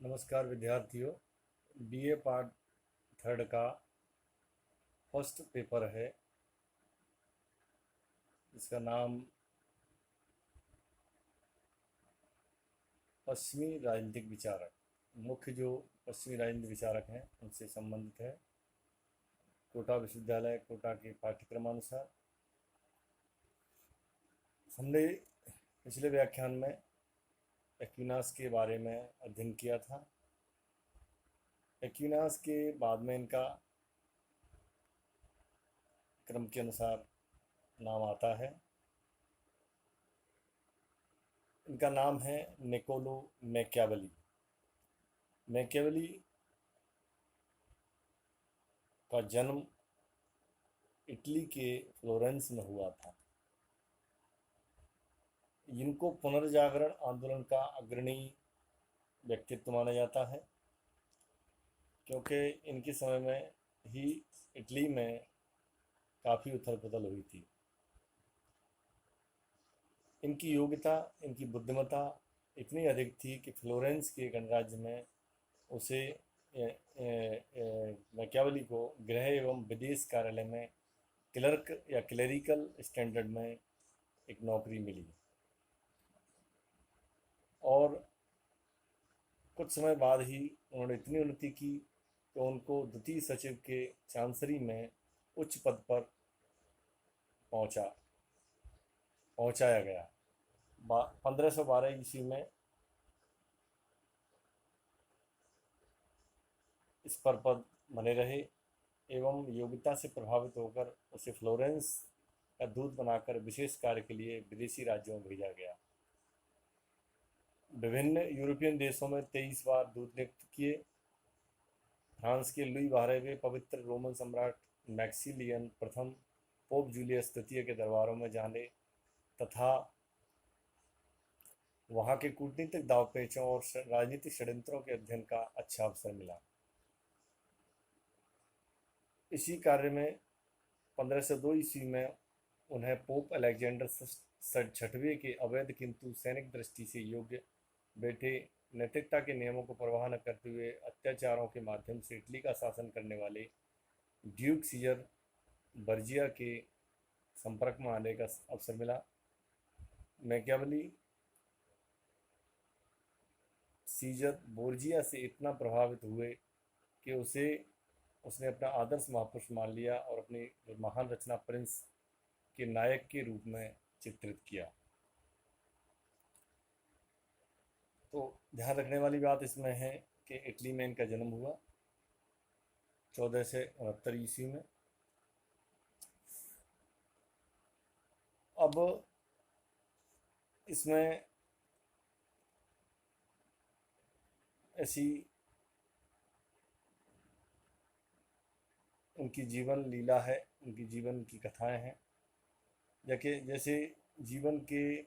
नमस्कार विद्यार्थियों। BA part third का फर्स्ट पेपर है। इसका नाम पश्चिमी राजनीतिक विचारक। मुख्य जो पश्चिमी राजनीतिक विचारक हैं उनसे संबंधित है। कोटा विश्वविद्यालय कोटा के पाठ्यक्रमानुसार हमने पिछले व्याख्यान में एक्विनास के बारे में अध्ययन किया था। एक्विनास के बाद में इनका क्रम के अनुसार नाम आता है। इनका नाम है निकोलो मैकियावेली। मैकियावेली का जन्म इटली के फ्लोरेंस में हुआ था। इनको पुनर्जागरण आंदोलन का अग्रणी व्यक्तित्व माना जाता है, क्योंकि इनके समय में ही इटली में काफ़ी उथल पुथल हुई थी। इनकी योग्यता, इनकी बुद्धिमत्ता इतनी अधिक थी कि फ्लोरेंस के गणराज्य में उसे मैकियावेली को गृह एवं विदेश कार्यालय में क्लर्क या क्लेरिकल स्टैंडर्ड में एक नौकरी मिली और कुछ समय बाद ही उन्होंने इतनी उन्नति की कि उनको द्वितीय सचिव के चांसरी में उच्च पद पर पहुंचाया गया। 1512 ईस्वी में इस पर पद बने रहे एवं योग्यता से प्रभावित होकर उसे फ्लोरेंस का दूत बनाकर विशेष कार्य के लिए विदेशी राज्यों में भेजा गया। विभिन्न यूरोपियन देशों में 23 बार दूत नियुक्त किए। फ्रांस के लुई 12वें पवित्र रोमन सम्राट मैक्सिलियन प्रथम, पोप जूलियस तृतीय के दरबारों में जाने तथा वहाँ के कूटनीतिक दांवपेचों और राजनीतिक षड्यंत्रों के अध्ययन का अच्छा अवसर मिला। इसी कार्य में 1502 ईस्वी में उन्हें पोप अलेक्जेंडर छठवें के अवैध किंतु सैनिक दृष्टि से योग्य बेटे, नैतिकता के नियमों को परवाह न करते हुए अत्याचारों के माध्यम से इटली का शासन करने वाले ड्यूक सीजर बर्जिया के संपर्क में आने का अवसर मिला। मैकियावेली सीजर बोर्जिया से इतना प्रभावित हुए कि उसने अपना आदर्श महापुरुष मान लिया और अपनी महान रचना प्रिंस के नायक के रूप में चित्रित किया। तो ध्यान रखने वाली बात इसमें है कि इटली में इनका जन्म हुआ 1469 ईस्वी में। अब इसमें ऐसी उनकी जीवन लीला है, उनकी जीवन की कथाएं हैं। जैसे जीवन के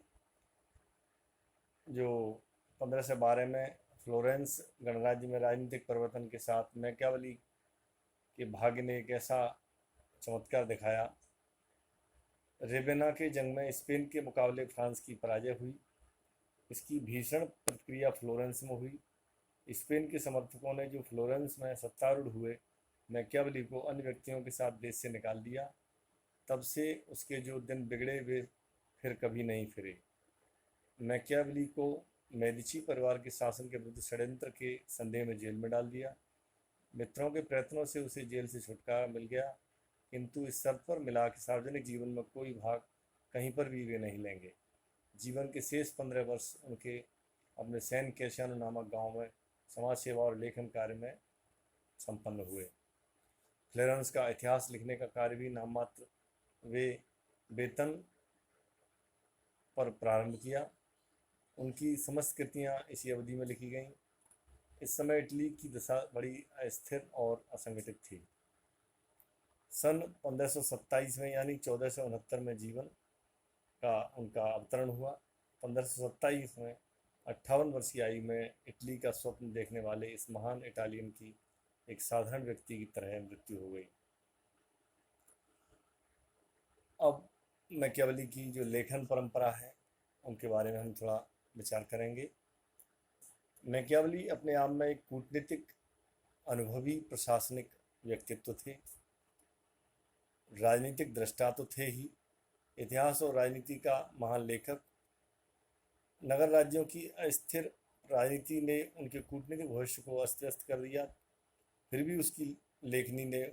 जो 1512 में फ्लोरेंस गणराज्य में राजनीतिक परिवर्तन के साथ मैकियावेली के भाग्य ने एक ऐसा चमत्कार दिखाया। रेवेना के जंग में स्पेन के मुकाबले फ्रांस की पराजय हुई। इसकी भीषण प्रतिक्रिया फ्लोरेंस में हुई। स्पेन के समर्थकों ने जो फ्लोरेंस में सत्तारूढ़ हुए मैकियावेली को अन्य व्यक्तियों के साथ देश से निकाल दिया। तब से उसके जो दिन बिगड़े वे फिर कभी नहीं फिरे। मैकियावेली को मेडिची परिवार के शासन के विरुद्ध षड्यंत्र के संदेह में जेल में डाल दिया। मित्रों के प्रयत्नों से उसे जेल से छुटकारा मिल गया, किंतु इस शर्त पर मिला कि सार्वजनिक जीवन में कोई भाग कहीं पर भी वे नहीं लेंगे। जीवन के शेष 15 वर्ष उनके अपने सैन कैसियानो नामक गांव में समाज सेवा और लेखन कार्य में संपन्न हुए। फ्लोरेंस का इतिहास लिखने का कार्य भी नाम मात्र वे वेतन पर प्रारंभ किया। उनकी समस्त कृतियाँ इसी अवधि में लिखी गईं। इस समय इटली की दशा बड़ी अस्थिर और असंगठित थी। सन 1527 में यानी 1469 में जीवन का उनका अवतरण हुआ। 1527 में 58 वर्ष की आयु में इटली का स्वप्न देखने वाले इस महान इटालियन की एक साधारण व्यक्ति की तरह मृत्यु हो गई। अब मैकियावेली की जो लेखन परंपरा है उनके बारे में हम थोड़ा विचार करेंगे। मैकियावेली अपने आप में एक कूटनीतिक, अनुभवी प्रशासनिक व्यक्तित्व थे। राजनीतिक दृष्टा तो थे ही, इतिहास और राजनीति का महान लेखक। नगर राज्यों की अस्थिर राजनीति ने उनके कूटनीतिक भविष्य को अस्त व्यस्त कर दिया, फिर भी उसकी लेखनी ने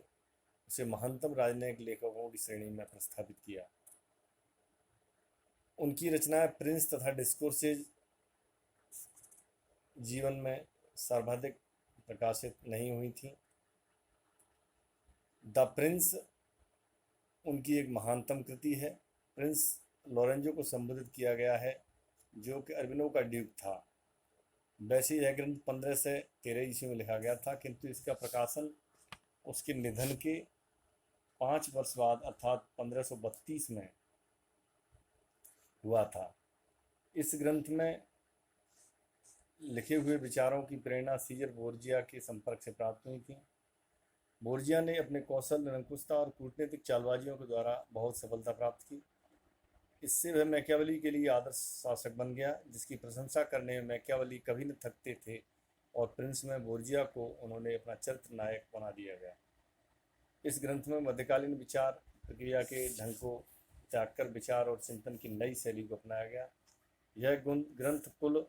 उसे महानतम राजनयिक लेखकों की श्रेणी में प्रस्थापित किया। उनकी रचनाएं प्रिंस तथा डिस्कोर्सेज जीवन में सर्वाधिक प्रकाशित नहीं हुई थीं। द प्रिंस उनकी एक महानतम कृति है। प्रिंस लॉरेंजो को संबोधित किया गया है, जो कि अरबिनो का ड्यूक था। वैसे यह ग्रंथ 1513 ईस्वी में लिखा गया था, किंतु इसका प्रकाशन उसके निधन के 5 वर्ष बाद अर्थात 1532 में हुआ था। इस ग्रंथ में लिखे हुए विचारों की प्रेरणा सीजर बोर्जिया के संपर्क से प्राप्त हुई थी। बोर्जिया ने अपने कौशल, निरंकुशता और कूटनीतिक चालबाजियों के द्वारा बहुत सफलता प्राप्त की। इससे वह मैकियावेली के लिए आदर्श शासक बन गया, जिसकी प्रशंसा करने में मैकियावेली कभी न थकते थे, और प्रिंस में बोर्जिया को उन्होंने अपना चरित्र नायक बना दिया गया। इस ग्रंथ में मध्यकालीन विचार प्रक्रिया के ढंग को त्याग कर विचार और चिंतन की नई शैली को अपनाया गया। यह ग्रंथ कुल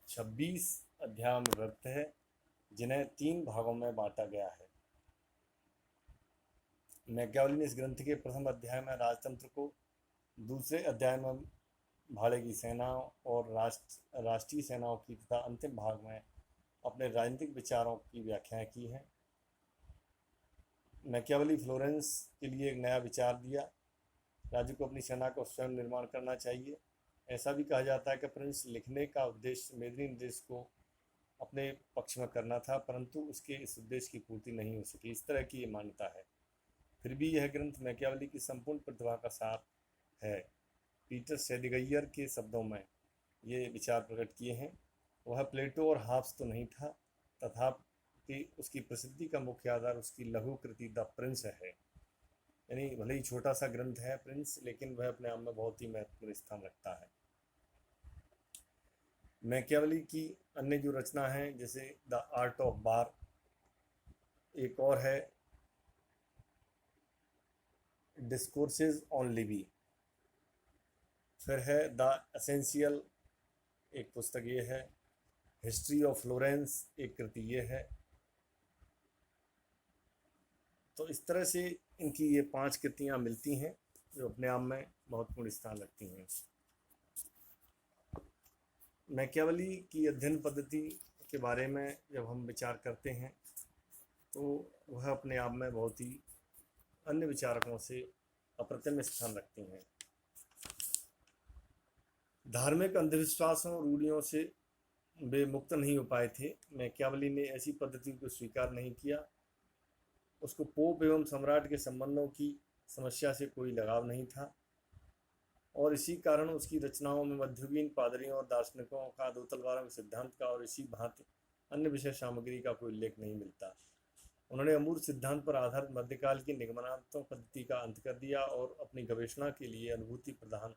26 अध्यायों में विभक्त है, जिन्हें 3 भागों में बांटा गया है। मैकियावेली ने इस ग्रंथ के प्रथम अध्याय में राजतंत्र को, दूसरे अध्याय में भाड़े की सेनाओं और राष्ट्रीय सेनाओं की तथा अंतिम भाग में अपने राजनीतिक विचारों की व्याख्याएं की हैं। मैकियावेली फ्लोरेंस के लिए एक नया विचार दिया। राज्य को अपनी सेना को स्वयं निर्माण करना चाहिए। ऐसा भी कहा जाता है कि प्रिंस लिखने का उद्देश्य मेदिनी देश को अपने पक्ष में करना था, परंतु उसके इस उद्देश्य की पूर्ति नहीं हो सकी। इस तरह की ये मान्यता है। फिर भी यह ग्रंथ मैकियावेली की संपूर्ण प्रतिभा का सार है। पीटर सेडिगयर के शब्दों में ये विचार प्रकट किए हैं। वह प्लेटो और हाब्स तो नहीं था, तथापि उसकी प्रसिद्धि का मुख्य आधार उसकी लघु कृति द प्रिंस है। यानी भले ही छोटा सा ग्रंथ है प्रिंस, लेकिन वह अपने आप में बहुत ही महत्वपूर्ण स्थान रखता है। मैकियावेली की अन्य जो रचना है, जैसे द आर्ट ऑफ बार, एक और है डिस्कोर्सेज ऑन लिबी, फिर है द एसेंशियल, एक पुस्तक ये है। हिस्ट्री ऑफ फ्लोरेंस एक कृति ये है। तो इस तरह से इनकी ये 5 कृतियाँ मिलती हैं, जो अपने आप में महत्वपूर्ण स्थान रखती हैं। मैकियावेली की अध्ययन पद्धति के बारे में जब हम विचार करते हैं, तो वह अपने आप में बहुत ही अन्य विचारकों से अप्रतिम स्थान रखती हैं। धार्मिक अंधविश्वासों और रूढ़ियों से वे मुक्त नहीं हो पाए थे। मैकियावेली ने ऐसी पद्धति को स्वीकार नहीं किया। उसको पोप एवं सम्राट के संबंधों की समस्या से कोई लगाव नहीं था, और इसी कारण उसकी रचनाओं में मध्ययुगीन पादरियों और दार्शनिकों का, दो तलवारों के सिद्धांत का और इसी भांति अन्य विषय सामग्री का कोई उल्लेख नहीं मिलता। उन्होंने अमूर्त सिद्धांत पर आधारित मध्यकाल की निगमनात्मक पद्धति का अंत कर दिया और अपनी गवेषणा के लिए अनुभूति प्रधान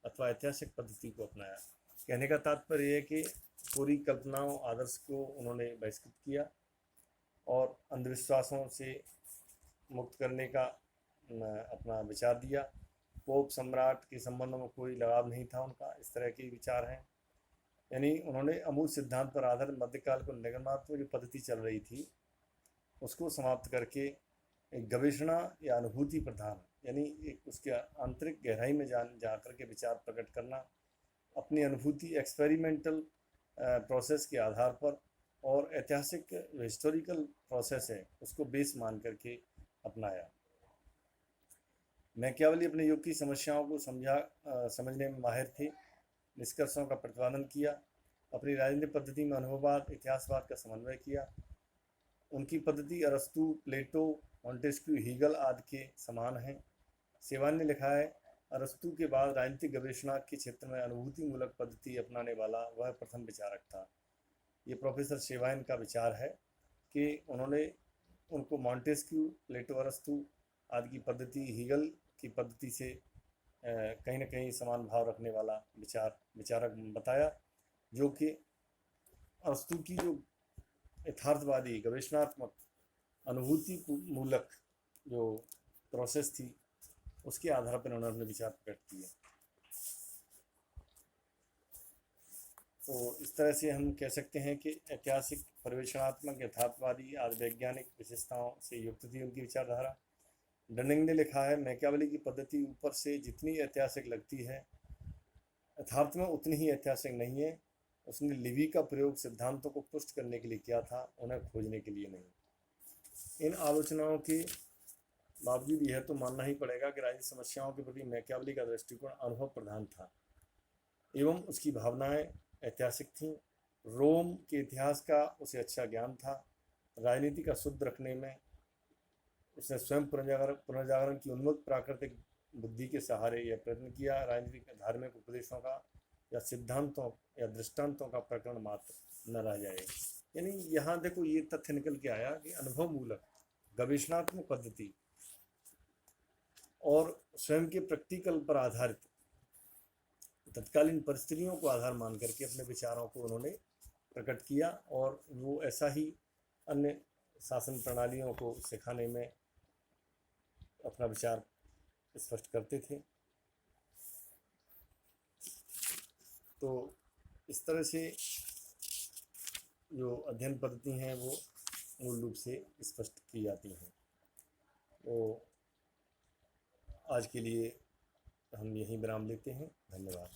अथवा ऐतिहासिक पद्धति को अपनाया। कहने का तात्पर्य है कि पूरी कल्पनाओं, आदर्श को उन्होंने बहिष्कृत किया और अंधविश्वासों से मुक्त करने का अपना विचार दिया। पोप सम्राट के संबंधों में कोई लगाव नहीं था उनका, इस तरह के विचार हैं। यानी उन्होंने अमूल सिद्धांत पर आधारित मध्यकाल को निगमनात्मक जो पद्धति चल रही थी उसको समाप्त करके एक गवेषणा या अनुभूति प्रधान, यानी एक उसके आंतरिक गहराई में जा करके विचार प्रकट करना, अपनी अनुभूति एक्सपेरिमेंटल प्रोसेस के आधार पर, और ऐतिहासिक हिस्टोरिकल प्रोसेस है उसको बेस मान करके अपनाया। मैकियावेली अपने युग की समस्याओं को समझने में माहिर थे, निष्कर्षों का प्रतिपादन किया, अपनी राजनीतिक पद्धति में अनुभववाद, इतिहासवाद का समन्वय किया। उनकी पद्धति अरस्तु, प्लेटो, मॉन्टेस्क्यू, हीगल आदि के समान है। सेवान ने लिखा है, अरस्तु के बाद राजनीतिक गवेषणा के क्षेत्र में अनुभूति मूलक पद्धति अपनाने वाला वह प्रथम विचारक था। ये प्रोफेसर शेवाइन का विचार है कि उनको मॉन्टेस्क्यू, प्लेटो, अरस्तु आदि की पद्धति हीगल की पद्धति से कहीं न कहीं समान भाव रखने वाला विचारक बताया, जो कि अरस्तू की जो यथार्थवादी गवेषणात्मक अनुभूति मूलक जो प्रोसेस थी उसके आधार पर उन्होंने अपने विचार प्रकट किए। तो इस तरह से हम कह सकते हैं कि ऐतिहासिक पर्यवेक्षणात्मक यथार्थवादी आदि वैज्ञानिक विशेषताओं से युक्त थी उनकी विचारधारा। डनिंग ने लिखा है, मैकियावेली की पद्धति ऊपर से जितनी ऐतिहासिक लगती है यथार्थ में उतनी ही ऐतिहासिक नहीं है। उसने लिवी का प्रयोग सिद्धांतों को पुष्ट करने के लिए किया था, उन्हें खोजने के लिए नहीं। इन आलोचनाओं के बावजूद यह तो मानना ही पड़ेगा कि राजनीतिक समस्याओं के प्रति मैकियावेली का दृष्टिकोण अनुभव प्रधान था एवं उसकी भावनाएं ऐतिहासिक थीं। रोम के इतिहास का उसे अच्छा ज्ञान था। राजनीति का शुद्ध रखने में उसने स्वयं पुनर्जागरण की उन्मुक्त प्राकृतिक बुद्धि के सहारे यह प्रयत्न किया। राजनीतिक धार्मिक उपदेशों का या सिद्धांतों या दृष्टांतों का प्रकरण मात्र न रह जाए। यानी यहाँ देखो ये तथ्य निकल के आया कि अनुभव मूलक गवेषणात्मक पद्धति और स्वयं के प्रैक्टिकल पर आधारित तत्कालीन परिस्थितियों को आधार मान करके अपने विचारों को उन्होंने प्रकट किया और वो ऐसा ही अन्य शासन प्रणालियों को सिखाने में अपना विचार स्पष्ट करते थे। तो इस तरह से जो अध्ययन पद्धति हैं वो मूल रूप से स्पष्ट की जाती हैं। तो आज के लिए हम यहीं विराम लेते हैं। धन्यवाद।